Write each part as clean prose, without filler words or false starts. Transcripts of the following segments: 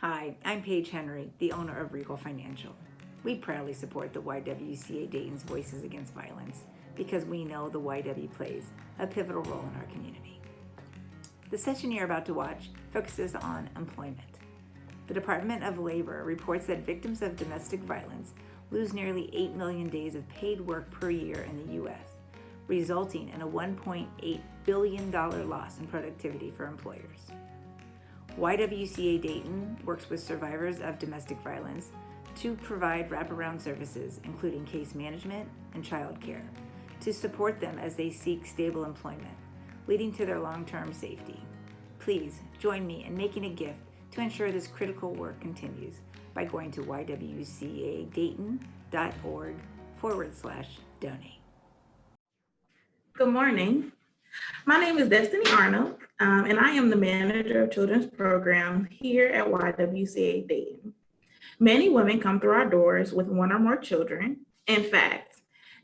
Hi, I'm Paige Henry, the owner of Regal Financial. We proudly support the YWCA Dayton's Voices Against Violence because we know the YW plays a pivotal role in our community. The session you're about to watch focuses on employment. The Department of Labor reports that victims of domestic violence lose nearly 8 million days of paid work per year in the U.S., resulting in a $1.8 billion loss in productivity for employers. YWCA Dayton works with survivors of domestic violence to provide wraparound services, including case management and child care, to support them as they seek stable employment, leading to their long-term safety. Please join me in making a gift to ensure this critical work continues by going to ywcadayton.org/donate. Good morning. My name is Destiny Arnold, and I am the manager of children's program here at YWCA Dayton. Many women come through our doors with one or more children. In fact,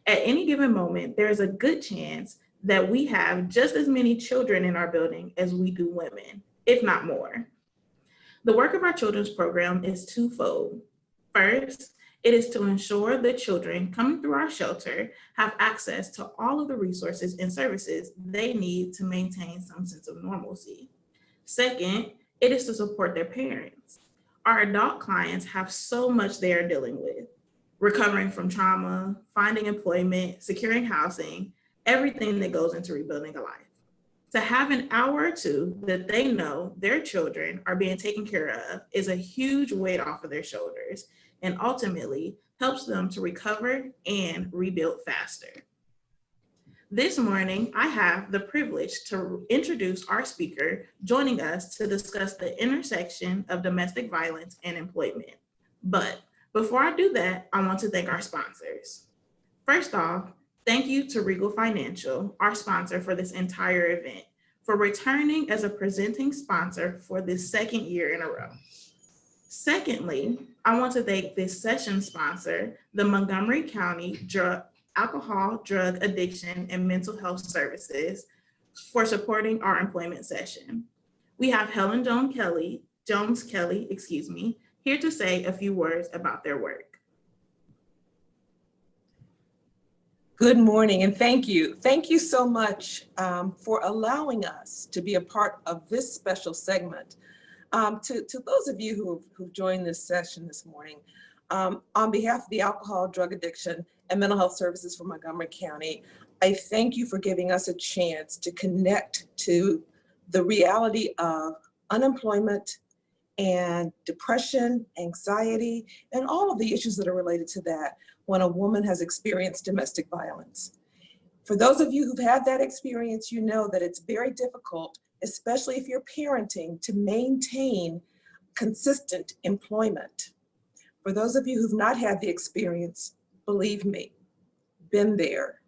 at any given moment, there is a good chance that we have just as many children in our building as we do women, if not more. The work of our children's program is twofold. First, it is to ensure the children coming through our shelter have access to all of the resources and services they need to maintain some sense of normalcy. Second, it is to support their parents. Our adult clients have so much they are dealing with: recovering from trauma, finding employment, securing housing, everything that goes into rebuilding a life. To have an hour or two that they know their children are being taken care of is a huge weight off of their shoulders, and ultimately helps them to recover and rebuild faster. This morning, I have the privilege to introduce our speaker joining us to discuss the intersection of domestic violence and employment. But before I do that, I want to thank our sponsors. First off, thank you to Regal Financial, our sponsor for this entire event, for returning as a presenting sponsor for this second year in a row. Secondly, I want to thank this session sponsor, the Montgomery County Alcohol, Drug Addiction, and Mental Health Services, for supporting our employment session. We have Helen Jones Kelly, here to say a few words about their work. Good morning, and thank you. Thank you so much for allowing us to be a part of this special segment. To those of you who've joined this session this morning, on behalf of the Alcohol, Drug Addiction, and Mental Health Services for Montgomery County, I thank you for giving us a chance to connect to the reality of unemployment and depression, anxiety, and all of the issues that are related to that when a woman has experienced domestic violence. For those of you who've had that experience, you know that it's very difficult, especially if you're parenting, to maintain consistent employment. For those of you who've not had the experience, believe me, been there.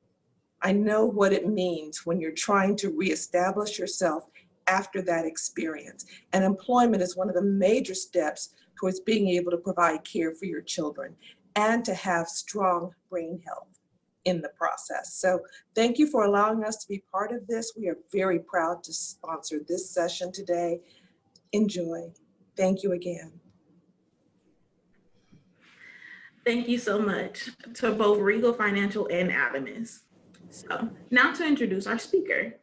I know what it means when you're trying to reestablish yourself after that experience. And employment is one of the major steps towards being able to provide care for your children and to have strong brain health in the process. So thank you for allowing us to be part of this. We are very proud to sponsor this session today. Enjoy. Thank you again. Thank you so much to both Regal Financial and Adamus. So now to introduce our speaker.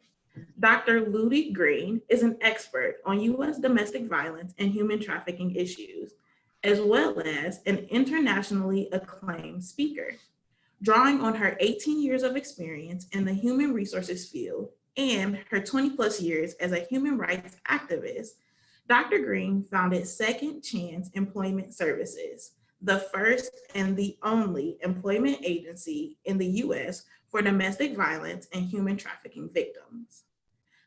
Dr. Ludy Green is an expert on U.S. domestic violence and human trafficking issues, as well as an internationally acclaimed speaker. Drawing on her 18 years of experience in the human resources field and her 20 plus years as a human rights activist, Dr. Green founded Second Chance Employment Services, the first and the only employment agency in the U.S. for domestic violence and human trafficking victims.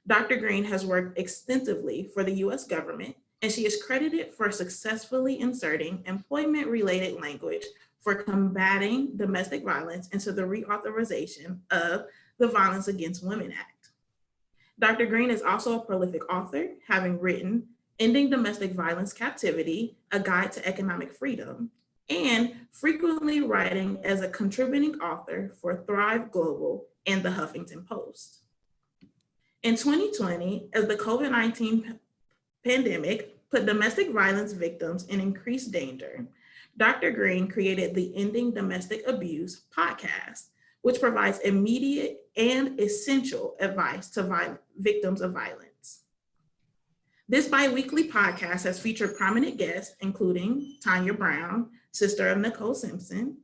Dr. Green has worked extensively for the U.S. government, and she is credited for successfully inserting employment-related language for combating domestic violence into the reauthorization of the Violence Against Women Act. Dr. Green is also a prolific author, having written Ending Domestic Violence Captivity, A Guide to Economic Freedom, and frequently writing as a contributing author for Thrive Global and the Huffington Post. In 2020, as the COVID-19 pandemic put domestic violence victims in increased danger, Dr. Green created the Ending Domestic Abuse podcast, which provides immediate and essential advice to victims of violence. This bi-weekly podcast has featured prominent guests, including Tanya Brown, sister of Nicole Simpson,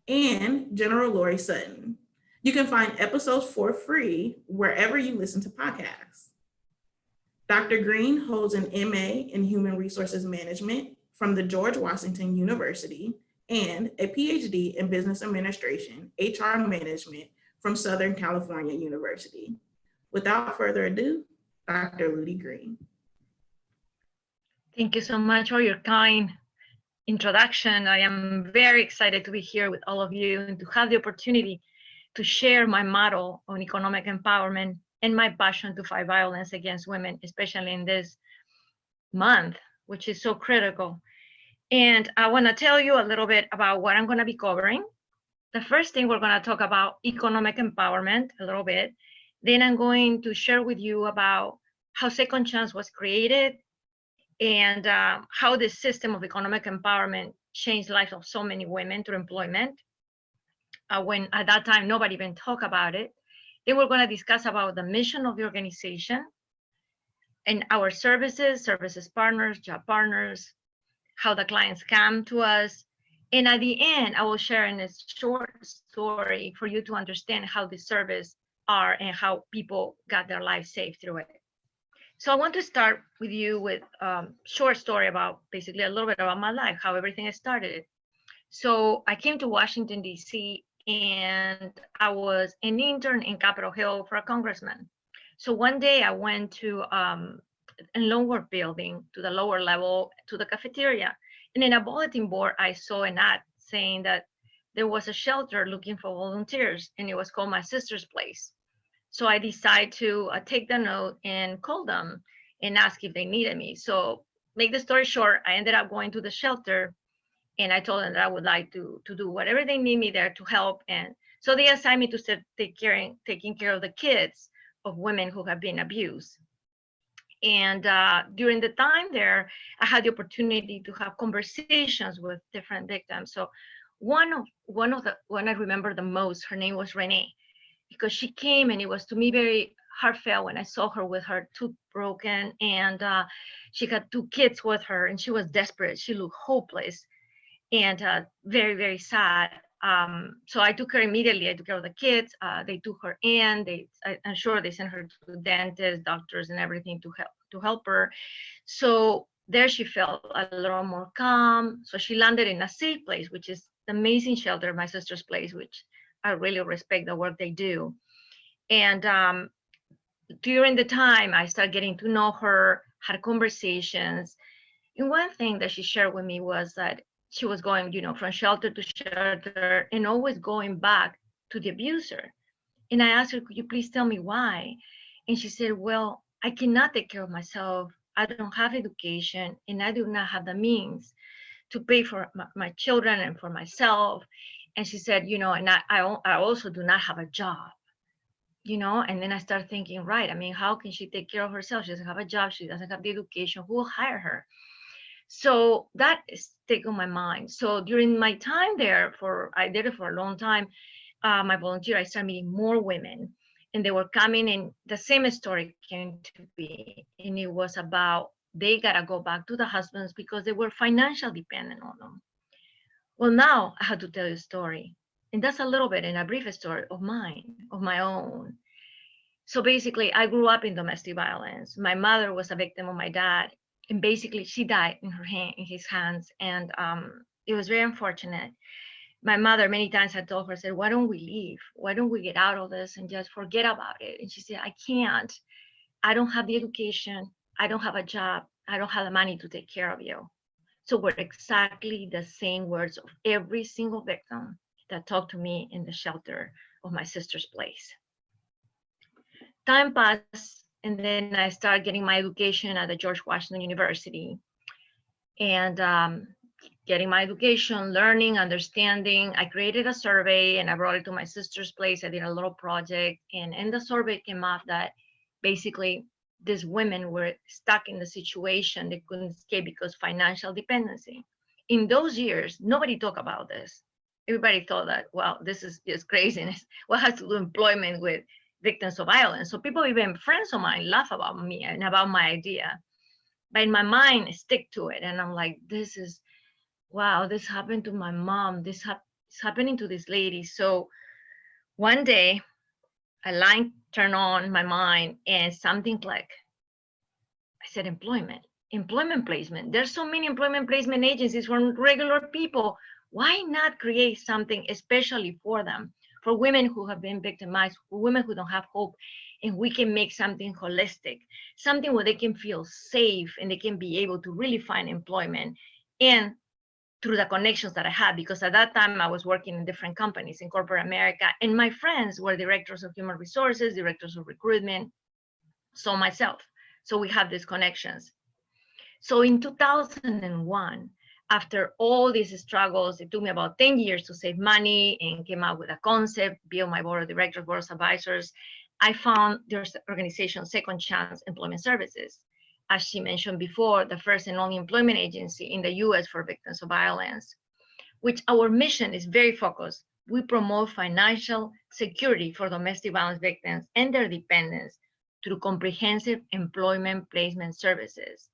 and General Lori Sutton. You can find episodes for free wherever you listen to podcasts. Dr. Green holds an MA in Human Resources Management from the George Washington University and a PhD in Business Administration, HR Management from Southern California University. Without further ado, Dr. Ludi Green. Thank you so much for your kind introduction. I am very excited to be here with all of you and to have the opportunity to share my model on economic empowerment and my passion to fight violence against women, especially in this month, which is so critical. And I want to tell you a little bit about what I'm going to be covering. The first thing, we're going to talk about economic empowerment a little bit. Then I'm going to share with you about how Second Chance was created and how the system of economic empowerment changed the lives of so many women through employment. When at that time, nobody even talked about it. Then we're going to discuss about the mission of the organization and our services partners, job partners, how the clients come to us. And at the end, I will share in a short story for you to understand how the service are and how people got their lives saved through it. So I want to start with you with a short story about basically a little bit about my life, how everything started. So I came to Washington, D.C., and I was an intern in Capitol Hill for a congressman. So one day I went to a lower building, to the lower level, to the cafeteria. And in a bulletin board, I saw an ad saying that there was a shelter looking for volunteers, and it was called My Sister's Place. So I decided to take the note and call them and ask if they needed me. So make the story short, I ended up going to the shelter, and I told them that I would like to do whatever they need me there to help. And so they assigned me to start taking care of the kids of women who have been abused. And during the time there, I had the opportunity to have conversations with different victims. So one I remember the most, her name was Renee, because she came, and it was to me very heartfelt when I saw her with her tooth broken, and she had 2 kids with her, and she was desperate. She looked hopeless and very, very sad. So I took her immediately. I took care of the kids. They took her in. I'm sure they sent her to dentists, doctors, and everything to help her. So there she felt a little more calm. So she landed in a safe place, which is the amazing shelter, My Sister's Place, which I really respect the work they do. And during the time, I started getting to know her, had conversations. And one thing that she shared with me was that she was going, from shelter to shelter and always going back to the abuser. And I asked her, could you please tell me why? And she said, well, I cannot take care of myself. I don't have education, and I do not have the means to pay for my children and for myself. And she said, and I also do not have a job, and then I started thinking, right, I mean, how can she take care of herself? She doesn't have a job. She doesn't have the education. Who will hire her? So that stayed on my mind. So during my time there, I did it for a long time, my volunteer, I started meeting more women, and they were coming, and the same story came to me. And it was about they got to go back to the husbands because they were financially dependent on them. Well, now I have to tell you a story. And that's a little bit in a brief story of mine, of my own. So basically, I grew up in domestic violence. My mother was a victim of my dad. And basically, she died in his hands. And it was very unfortunate. My mother, many times I told her, I said, why don't we leave? Why don't we get out of this and just forget about it? And she said, I can't. I don't have the education. I don't have a job. I don't have the money to take care of you. So were exactly the same words of every single victim that talked to me in the shelter of My Sister's Place. Time passed, and then I started getting my education at the George Washington University. And getting my education, learning, understanding, I created a survey and I brought it to My Sister's Place. I did a little project, and in the survey came up that basically these women were stuck in the situation they couldn't escape because financial dependency. In those years, nobody talked about this. Everybody thought that, well, this is just craziness. What has to do employment with victims of violence? So people, even friends of mine, laugh about me and about my idea. But in my mind, I stick to it. And I'm like, this is, wow, this happened to my mom. This is happening to this lady. So one day, a line turned on my mind and something clicked. I said, employment placement. There's so many employment placement agencies for regular people. Why not create something especially for them, for women who have been victimized, for women who don't have hope, and we can make something holistic, something where they can feel safe and they can be able to really find employment, and through the connections that I had, because at that time I was working in different companies in corporate America, and my friends were directors of human resources, directors of recruitment, so myself. So we have these connections. So in 2001, after all these struggles, it took me about 10 years to save money and came up with a concept, build my board of directors, board of advisors. I found there's an organization, Second Chance Employment Services. As she mentioned before, the first and only employment agency in the US for victims of violence, which our mission is very focused. We promote financial security for domestic violence victims and their dependents through comprehensive employment placement services.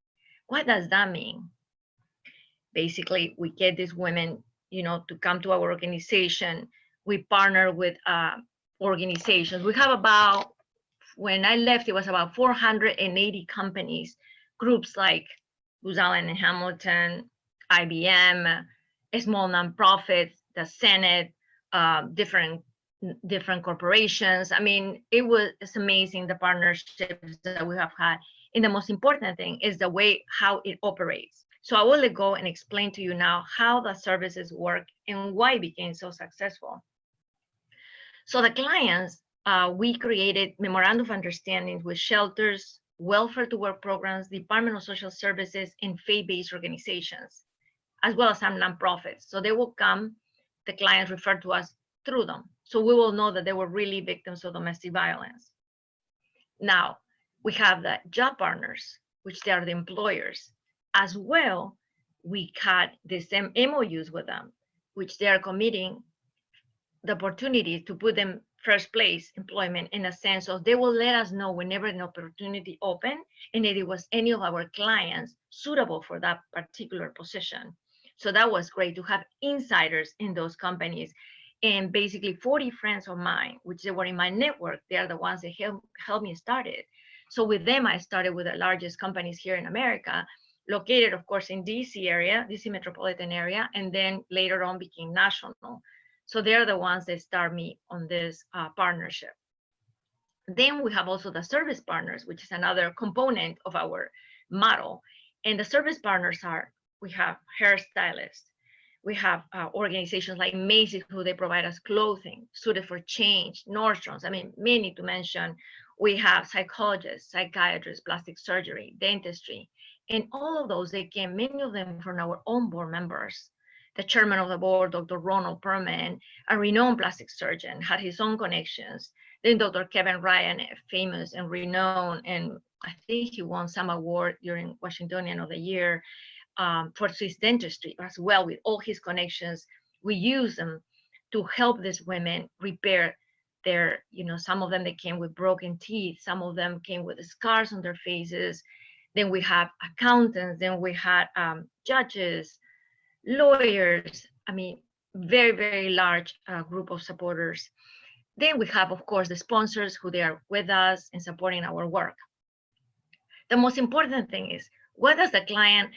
What does that mean? Basically, we get these women, to come to our organization. We partner with organizations. We have about, when I left, it was about 480 companies, groups like Booz Allen and Hamilton, IBM, small nonprofits, the Senate, different corporations. I mean, it's amazing, the partnerships that we have had. And the most important thing is the way how it operates. So I will go and explain to you now how the services work and why it became so successful. So the clients, we created memorandum of understandings with shelters, welfare to work programs, Department of Social Services, and faith-based organizations, as well as some nonprofits. So they will come, the clients refer to us through them. So we will know that they were really victims of domestic violence. Now, we have the job partners, which they are the employers. As well, we had the same MOUs with them, which they are committing the opportunity to put them first place employment, in a sense of they will let us know whenever an opportunity open and if it was any of our clients suitable for that particular position. So that was great to have insiders in those companies. And basically 40 friends of mine, which they were in my network, they are the ones that helped me start it. So with them, I started with the largest companies here in America, located, of course, in DC area, DC metropolitan area, and then later on became national. So they're the ones that start me on this partnership. Then we have also the service partners, which is another component of our model. And the service partners are, we have hairstylists, we have organizations like Macy's, who they provide us clothing, Suited for Change, Nordstrom's, I mean, many to mention. We have psychologists, psychiatrists, plastic surgery, dentistry, and all of those, they came, many of them from our own board members. The chairman of the board, Dr. Ronald Perman, a renowned plastic surgeon, had his own connections. Then Dr. Kevin Ryan, famous and renowned, and I think he won some award during Washingtonian of the Year for Swiss dentistry as well. With all his connections, we use them to help these women repair their, some of them, they came with broken teeth, some of them came with scars on their faces. Then we have accountants, then we had judges, lawyers, I mean, very, very large group of supporters. Then we have, of course, the sponsors who they are with us and supporting our work. The most important thing is, what does the client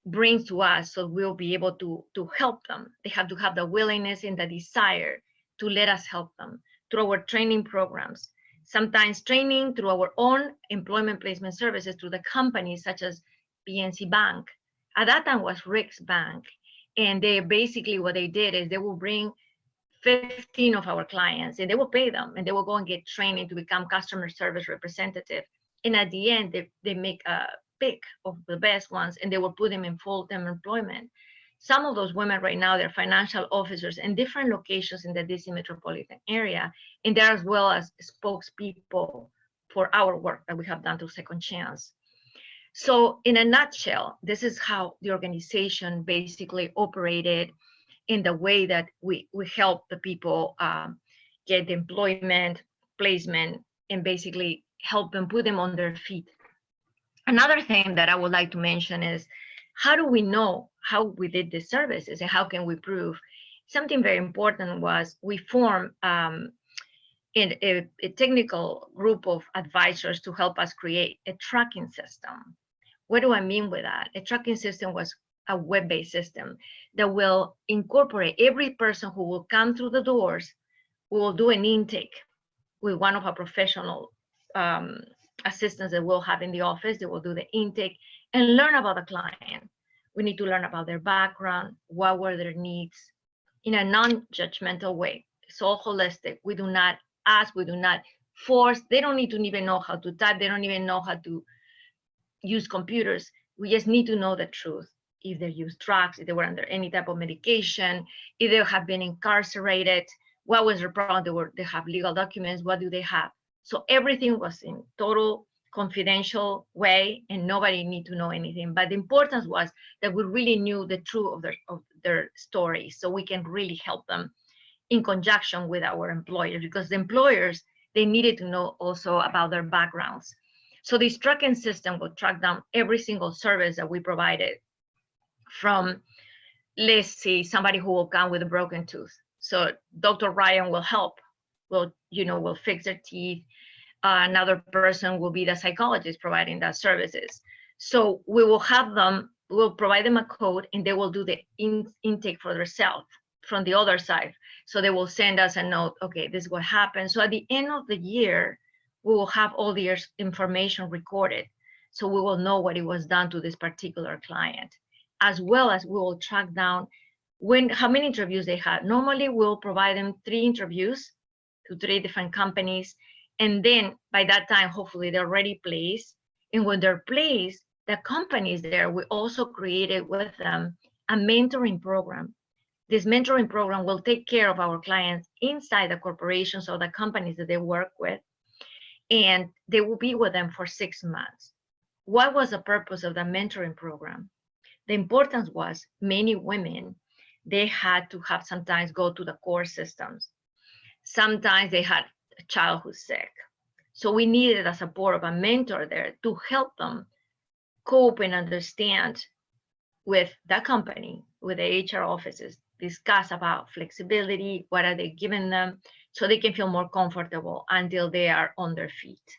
bring to us so we'll be able to help them? They have to have the willingness and the desire to let us help them through our training programs, sometimes training through our own employment placement services through the companies such as PNC Bank. At that time was Rick's Bank. And they basically, what they did is they will bring 15 of our clients and they will pay them and they will go and get training to become customer service representative. And at the end, they make a pick of the best ones and they will put them in full-time employment. Some of those women right now, they're financial officers in different locations in the DC metropolitan area. And they're as well as spokespeople for our work that we have done through Second Chance. So in a nutshell, this is how the organization basically operated in the way that we help the people get employment, placement, and basically help them, put them on their feet. Another thing that I would like to mention is, how do we know how we did the services and how can we prove? Something very important was we formed in a technical group of advisors to help us create a tracking system. What do I mean with that? A tracking system was a web-based system that will incorporate every person who will come through the doors. We will do an intake with one of our professional assistants that we'll have in the office. They will do the intake and learn about the client. We need to learn about their background, what were their needs, in a non-judgmental way. It's all holistic. We do not ask, we do not force. They don't need to even know how to type. They don't even know how to use computers. We just need to know the truth. If they use drugs, if they were under any type of medication, if they have been incarcerated, what was their problem? They have legal documents. What do they have? So everything was in total confidential way, and nobody need to know anything. But the importance was that we really knew the truth of their story, so we can really help them in conjunction with our employers, because the employers, they needed to know also about their backgrounds. So this tracking system will track down every single service that we provided, from, let's say, somebody who will come with a broken tooth. So Dr. Ryan will help, will fix their teeth. Another person will be the psychologist providing that services. So we will have them, we'll provide them a code, and they will do the intake for themselves from the other side. So they will send us a note, okay, this is what happened. So at the end of the year, we will have all the year's information recorded. So we will know what it was done to this particular client, as well as we will track down how many interviews they had. Normally we'll provide them 3 interviews to 3 different companies. And then by that time, hopefully they're already placed. And when they're placed, the companies there, we also created with them a mentoring program. This mentoring program will take care of our clients inside the corporations or the companies that they work with, and they will be with them for 6 months. What was the purpose of the mentoring program? The importance was many women, they had to have sometimes go to the core systems. Sometimes they had a child who's sick. So we needed the support of a mentor there to help them cope and understand with the company, with the HR offices, discuss about flexibility, what are they giving them, so they can feel more comfortable until they are on their feet.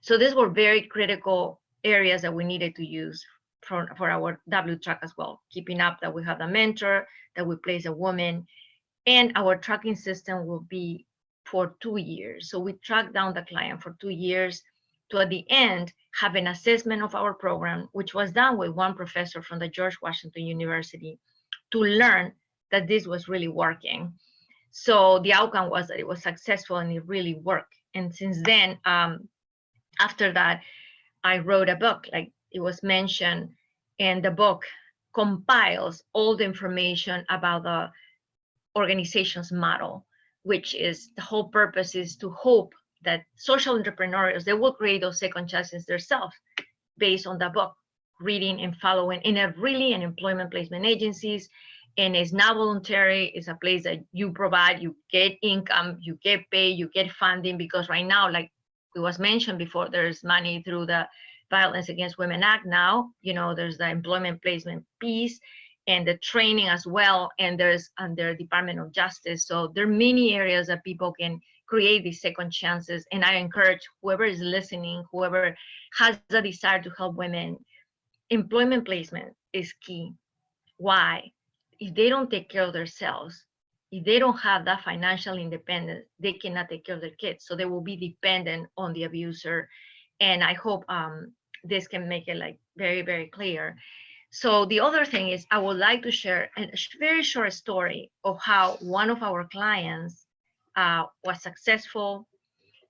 So these were very critical areas that we needed to use for our W track as well, keeping up that we have a mentor, that we place a woman, and our tracking system will be for 2 years. So we track down the client for 2 years to, at the end, have an assessment of our program, which was done with one professor from the George Washington University, to learn that this was really working. So the outcome was that it was successful and it really worked. And since then, after that, I wrote a book, like it was mentioned, and the book compiles all the information about the organization's model, which is the whole purpose is to hope that social entrepreneurs, they will create those second chances themselves based on the book, reading and following in an employment placement agencies. And it's not voluntary. It's a place that you provide, you get income, you get paid, you get funding, because right now, like it was mentioned before, there's money through the Violence Against Women Act now, there's the employment placement piece and the training as well, and there's under Department of Justice. So there are many areas that people can create these second chances. And I encourage whoever is listening, whoever has the desire to help women, employment placement is key. Why? If they don't take care of themselves, if they don't have that financial independence, they cannot take care of their kids. So they will be dependent on the abuser. And I hope this can make it like very, very clear. So the other thing is, I would like to share a very short story of how one of our clients was successful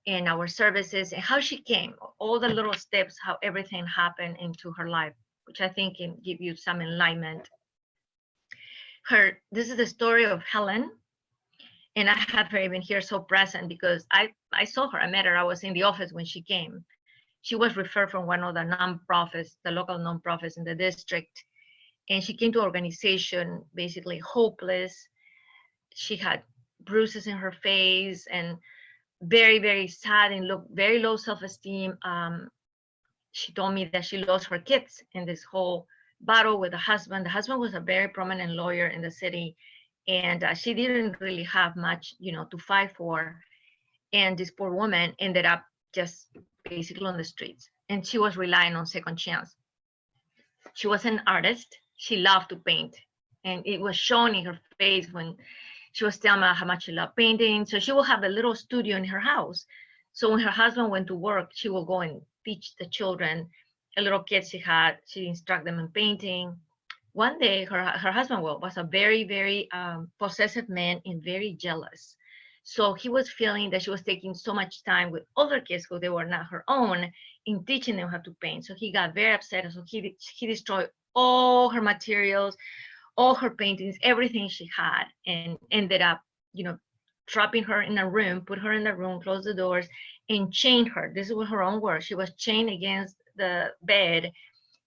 in our services and how she came, all the little steps, how everything happened into her life, which I think can give you some enlightenment. This is the story of Helen. And I had her even here so present because I saw her, I met her, I was in the office when she came. She was referred from one of the nonprofits, the local nonprofits in the district. And she came to organization basically hopeless. She had bruises in her face and very, very sad and looked very low self-esteem. She told me that she lost her kids in this whole battle with the husband. The husband was a very prominent lawyer in the city, and she didn't really have much, to fight for. And this poor woman ended up just basically on the streets, and she was relying on second chance. She was an artist. She loved to paint, and it was shown in her face when she was telling me how much she loved painting. So she will have a little studio in her house. So when her husband went to work, she will go and teach the children, the little kids she had, she instruct them in painting. One day, her husband was a very, very possessive man and very jealous. So he was feeling that she was taking so much time with other kids who they were not her own in teaching them how to paint. So he got very upset. So he destroyed all her materials, all her paintings, everything she had, and ended up, trapping her in a room, put her in the room, close the doors, and chained her. This was her own word. She was chained against the bed,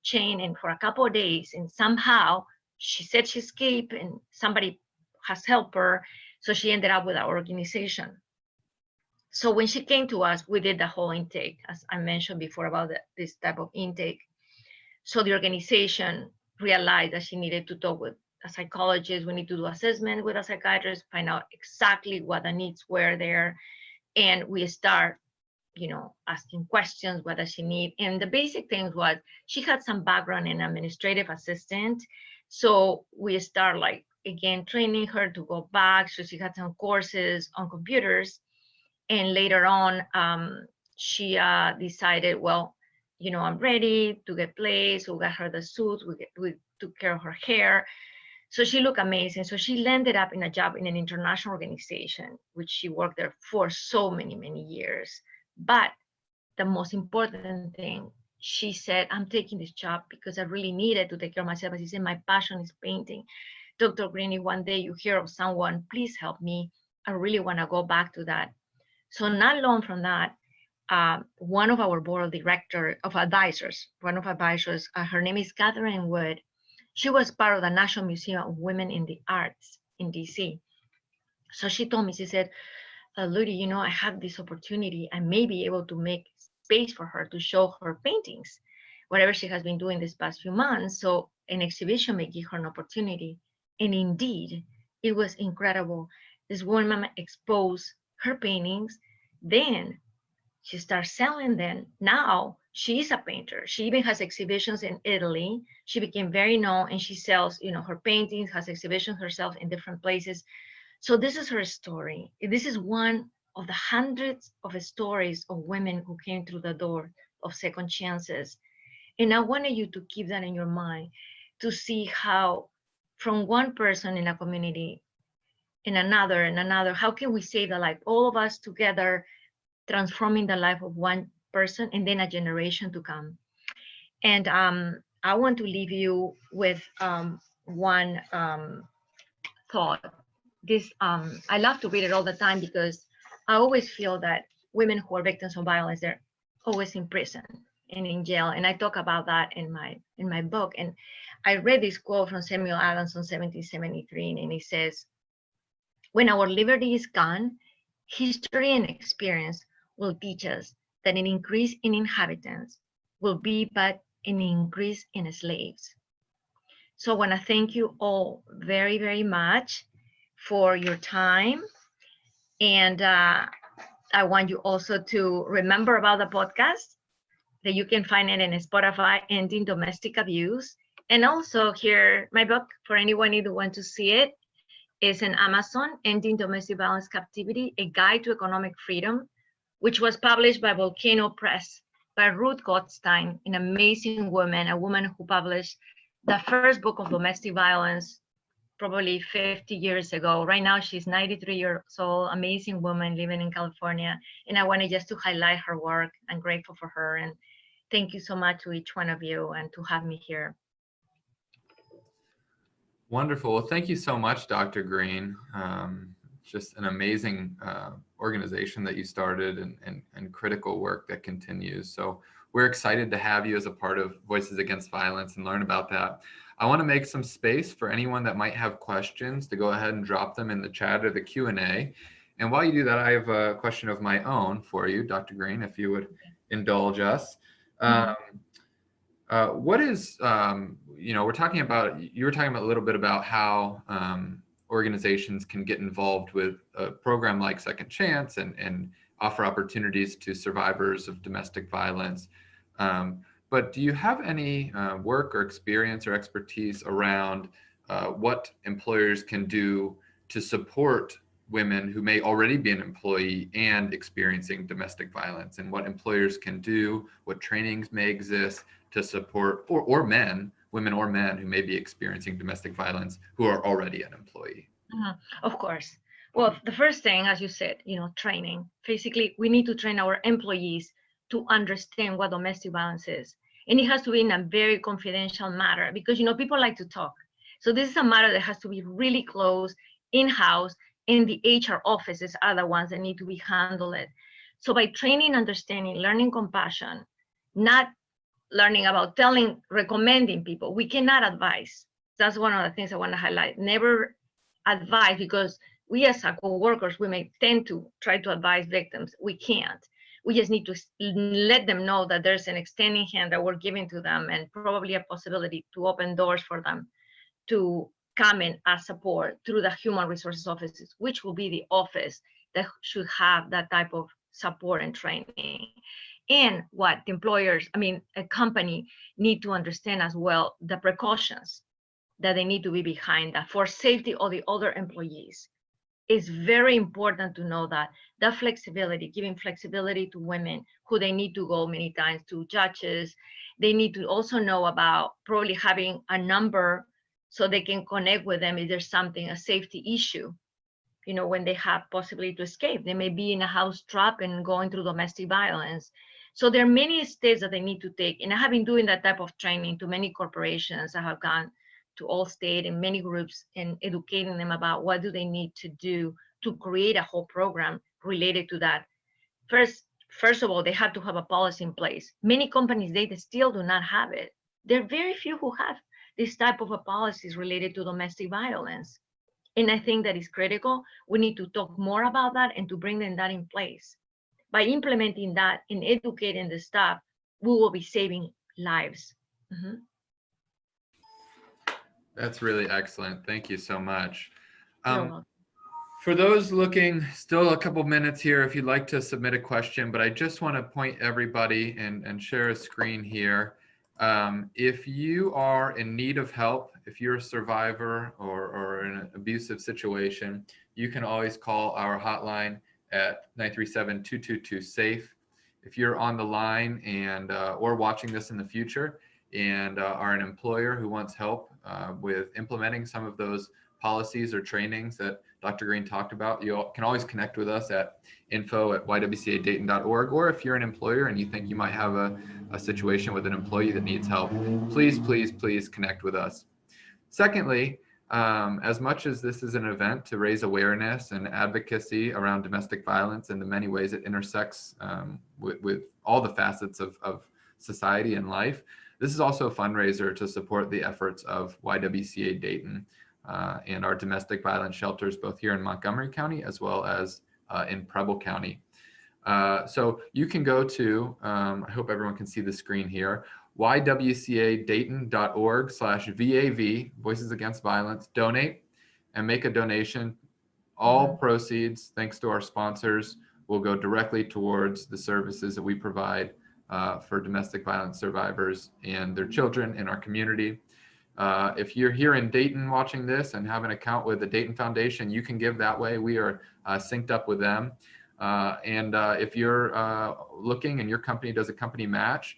chained, and for a couple of days. And somehow she said she escaped, and somebody has helped her. So she ended up with our organization. So when she came to us, we did the whole intake, as I mentioned before about this type of intake. So the organization realized that she needed to talk with a psychologist. We need to do assessment with a psychiatrist, find out exactly what the needs were there. And we start, asking questions, what does she need? And the basic things was she had some background in administrative assistant. So we start again, training her to go back. So she had some courses on computers. And later on, she decided, well, I'm ready to get placed. So we got her the suits, we took care of her hair. So she looked amazing. So she landed up in a job in an international organization, which she worked there for so many, many years. But the most important thing, she said, I'm taking this job because I really needed to take care of myself. As she said, my passion is painting. Dr. Greeny, one day you hear of someone, please help me. I really want to go back to that. So not long from that, one of our board of advisors, her name is Catherine Wood. She was part of the National Museum of Women in the Arts in DC. So she told me, she said, Ludi, I have this opportunity. I may be able to make space for her to show her paintings, whatever she has been doing this past few months. So an exhibition may give her an opportunity. And indeed, it was incredible. This woman exposed her paintings. Then she starts selling them. Now she is a painter. She even has exhibitions in Italy. She became very known, and she sells, her paintings, has exhibitions herself in different places. So this is her story. This is one of the hundreds of stories of women who came through the door of second chances. And I wanted you to keep that in your mind, to see how from one person in a community, in another, how can we save the life? All of us together, transforming the life of one person and then a generation to come. And I want to leave you with one thought. This I love to read it all the time because I always feel that women who are victims of violence, they're always in prison and in jail. And I talk about that in my book. And I read this quote from Samuel Adams in 1773, and it says, when our liberty is gone, history and experience will teach us that an increase in inhabitants will be but an increase in slaves. So I want to thank you all very, very much for your time. And I want you also to remember about the podcast, that you can find it in Spotify, Ending Domestic Abuse. And also here, my book, for anyone who wants to see it, is in Amazon, Ending Domestic Violence Captivity, A Guide to Economic Freedom, which was published by Volcano Press by Ruth Gottstein, an amazing woman, a woman who published the first book of domestic violence probably 50 years ago. Right now, she's 93 years old, amazing woman living in California. And I wanted just to highlight her work. I'm grateful for her. And thank you so much to each one of you and to have me here. Wonderful. Well, thank you so much, Dr. Green. just an amazing organization that you started and critical work that continues. So we're excited to have you as a part of Voices Against Violence and learn about that. I want to make some space for anyone that might have questions to go ahead and drop them in the chat or the Q&A. And while you do that, I have a question of my own for you, Dr. Green, if you would indulge us. What is, you were talking about a little bit about how organizations can get involved with a program like Second Chance and offer opportunities to survivors of domestic violence. But do you have any work or experience or expertise around what employers can do to support women who may already be an employee and experiencing domestic violence, and what employers can do, what trainings may exist to support, or women or men who may be experiencing domestic violence who are already an employee? Of course. Well, the first thing, as you said, training. Basically, we need to train our employees to understand what domestic violence is. And it has to be in a very confidential matter because, people like to talk. So this is a matter that has to be really close, in-house, and the HR offices are the ones that need to be handled. So by training, understanding, learning compassion, not learning about recommending people, we cannot advise. That's one of the things I want to highlight. Never advise, because we as co-workers, we may tend to try to advise victims. We can't. We just need to let them know that there's an extending hand that we're giving to them, and probably a possibility to open doors for them to come in as support through the human resources offices, which will be the office that should have that type of support and training. And what the employers, a company, need to understand as well, the precautions that they need to be behind that for safety of the other employees. It's very important to know that the flexibility, giving flexibility to women who they need to go many times to judges. They need to also know about probably having a number so they can connect with them if there's something, a safety issue, when they have possibility to escape. They may be in a house trap and going through domestic violence. So there are many steps that they need to take. And I have been doing that type of training to many corporations. I have gone to all state and many groups and educating them about what do they need to do to create a whole program related to that. First of all, they have to have a policy in place. Many companies, they still do not have it. There are very few who have this type of a policies related to domestic violence. And I think that is critical. We need to talk more about that and to bring them that in place. By implementing that and educating the staff, we will be saving lives. That's really excellent. Thank you so much. You're welcome. For those looking, still a couple minutes here if you'd like to submit a question, but I just want to point everybody and share a screen here. If you are in need of help, if you're a survivor or in an abusive situation, you can always call our hotline at 937-222-SAFE. If you're on the line and or watching this in the future and are an employer who wants help with implementing some of those policies or trainings that Dr. Green talked about, you can always connect with us at info@ywcadayton.org. Or if you're an employer and you think you might have a situation with an employee that needs help, please, please, please connect with us. Secondly, as much as this is an event to raise awareness and advocacy around domestic violence and the many ways it intersects with all the facets of society and life, this is also a fundraiser to support the efforts of YWCA Dayton and our domestic violence shelters, both here in Montgomery County as well as in Preble County. So you can go to, I hope everyone can see the screen here, ywcadayton.org/VAV, Voices Against Violence, donate and make a donation. All proceeds, thanks to our sponsors, will go directly towards the services that we provide for domestic violence survivors and their children in our community. If you're here in Dayton watching this and have an account with the Dayton Foundation, you can give that way. We are synced up with them. And if you're looking and your company does a company match,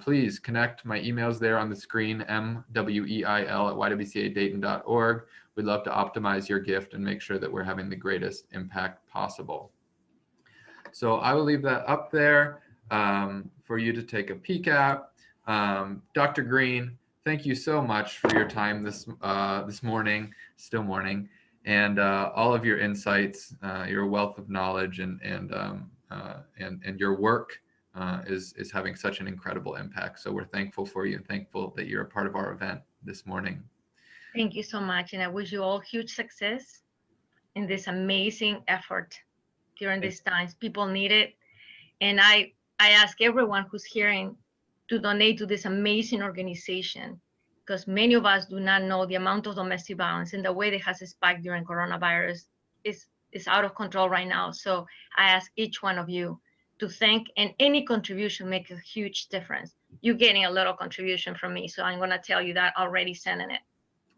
please connect. My email's there on the screen, mweil@ywcadayton.org. We'd love to optimize your gift and make sure that we're having the greatest impact possible. So I will leave that up there for you to take a peek at. Dr. Green, thank you so much for your time this morning, still morning. and all of your insights, your wealth of knowledge, and your work is having such an incredible impact. So we're thankful for you and thankful that you're a part of our event this morning. Thank you so much. And I wish you all huge success in this amazing effort during these times. People need it. And I ask everyone who's hearing to donate to this amazing organization, because many of us do not know the amount of domestic violence and the way it has spiked during coronavirus is out of control right now. So I ask each one of you to thank, and any contribution makes a huge difference. You're getting a little contribution from me, so I'm going to tell you that already, sending it.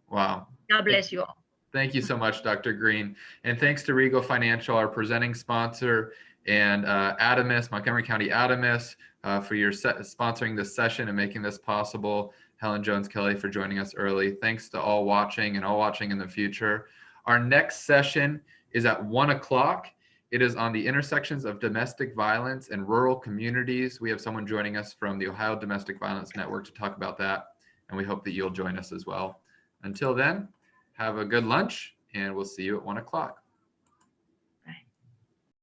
Wow. God bless you all. Thank you so much, Dr. Green. And thanks to Regal Financial, our presenting sponsor, and Adamus, Montgomery County Adamus, for your sponsoring this session and making this possible. Helen Jones Kelly for joining us early. Thanks to all watching and all watching in the future. Our next session is at 1 o'clock. It is on the intersections of domestic violence and rural communities. We have someone joining us from the Ohio Domestic Violence Network to talk about that, and we hope that you'll join us as well. Until then, have a good lunch, and we'll see you at 1 o'clock.